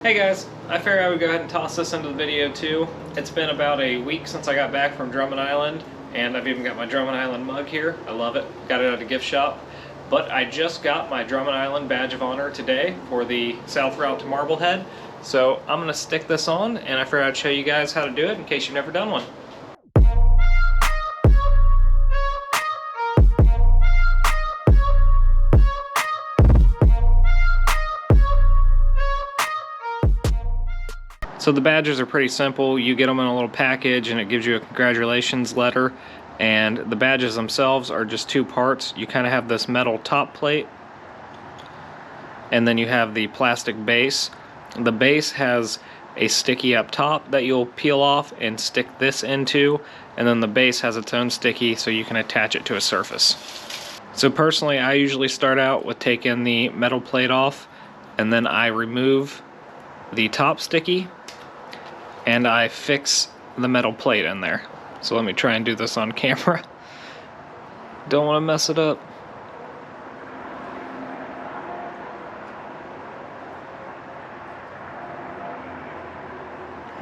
Hey guys, I figured I would go ahead and toss this into the video too. It's been about a week since I got back from Drummond Island, and I've even got my Drummond Island mug here. I love it. Got it at a gift shop. But I just got my Drummond Island Badge of Honor today for the South Route to Marblehead. So I'm going to stick this on, and I figured I'd show you guys how to do it in case you've never done one. So the badges are pretty simple. You get them in a little package and it gives you a congratulations letter. And the badges themselves are just two parts. You kind of have this metal top plate, and then you have the plastic base. The base has a sticky up top that you'll peel off and stick this into, and then the base has its own sticky so you can attach it to a surface. So personally, I usually start out with taking the metal plate off, and then I remove the top sticky and I fix the metal plate in there. So let me try and do this on camera. Don't want to mess it up.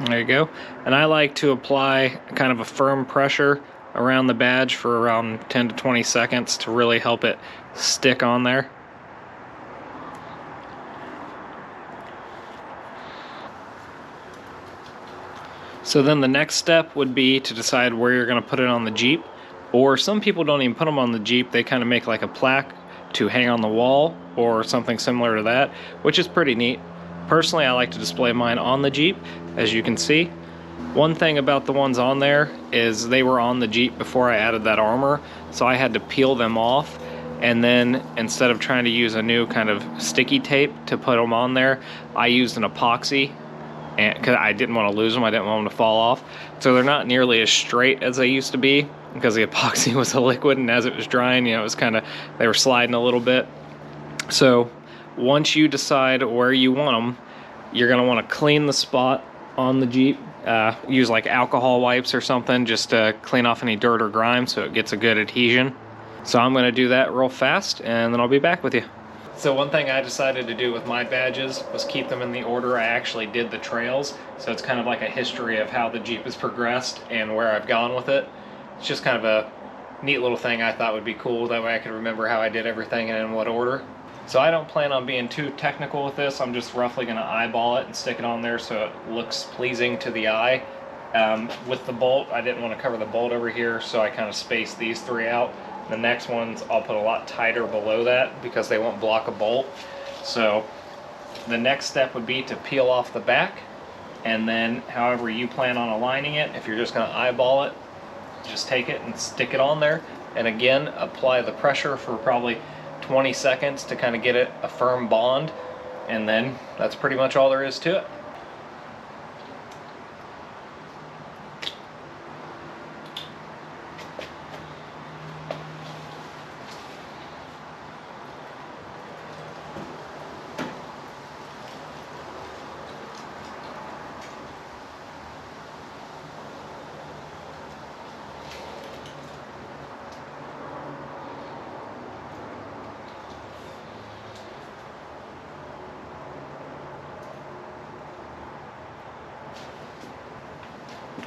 There you go. And I like to apply kind of a firm pressure around the badge for around 10 to 20 seconds to really help it stick on there. So then the next step would be to decide where you're going to put it on the Jeep. Or some people don't even put them on the Jeep. They kind of make like a plaque to hang on the wall or something similar to that, which is pretty neat. Personally, I like to display mine on the Jeep, as you can see. One thing about the ones on there is they were on the Jeep before I added that armor, so I had to peel them off. And then instead of trying to use a new kind of sticky tape to put them on there, I used an epoxy. Because I didn't want to lose them, I didn't want them to fall off. So they're not nearly as straight as they used to be because the epoxy was a liquid, and as it was drying, you know, it was kind of, they were sliding a little bit. So once you decide where you want them, you're going to want to clean the spot on the Jeep. Use like alcohol wipes or something just to clean off any dirt or grime so it gets a good adhesion. So I'm going to do that real fast, and then I'll be back with you. So one thing I decided to do with my badges was keep them in the order I actually did the trails. So it's kind of like a history of how the Jeep has progressed and where I've gone with it. It's just kind of a neat little thing I thought would be cool. That way I could remember how I did everything and in what order. So I don't plan on being too technical with this. I'm just roughly going to eyeball it and stick it on there so it looks pleasing to the eye. With the bolt, I didn't want to cover the bolt over here, so I kind of spaced these three out. The next ones I'll put a lot tighter below that because they won't block a bolt. So the next step would be to peel off the back, and then however you plan on aligning it, if you're just going to eyeball it, just take it and stick it on there, and again apply the pressure for probably 20 seconds to kind of get it a firm bond, and then that's pretty much all there is to it.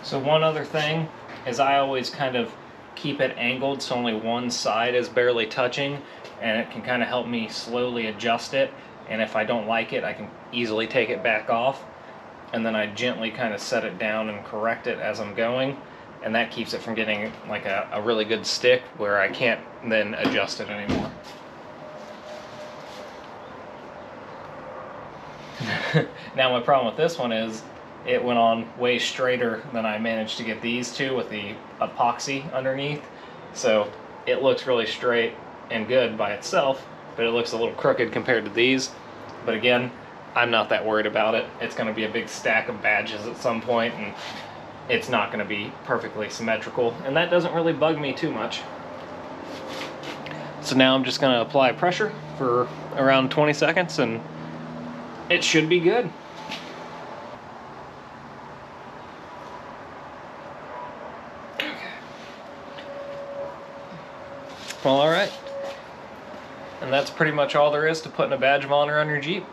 So one other thing is I always kind of keep it angled so only one side is barely touching, and it can kind of help me slowly adjust it, and if I don't like it I can easily take it back off, and then I gently kind of set it down and correct it as I'm going, and that keeps it from getting like a really good stick where I can't then adjust it anymore. Now my problem with this one is it went on way straighter than I managed to get these two with the epoxy underneath. So it looks really straight and good by itself, but it looks a little crooked compared to these. But again, I'm not that worried about it. It's going to be a big stack of badges at some point, and it's not going to be perfectly symmetrical, and that doesn't really bug me too much. So now I'm just going to apply pressure for around 20 seconds, and it should be good. Well, alright. And that's pretty much all there is to putting a badge of honor on your Jeep.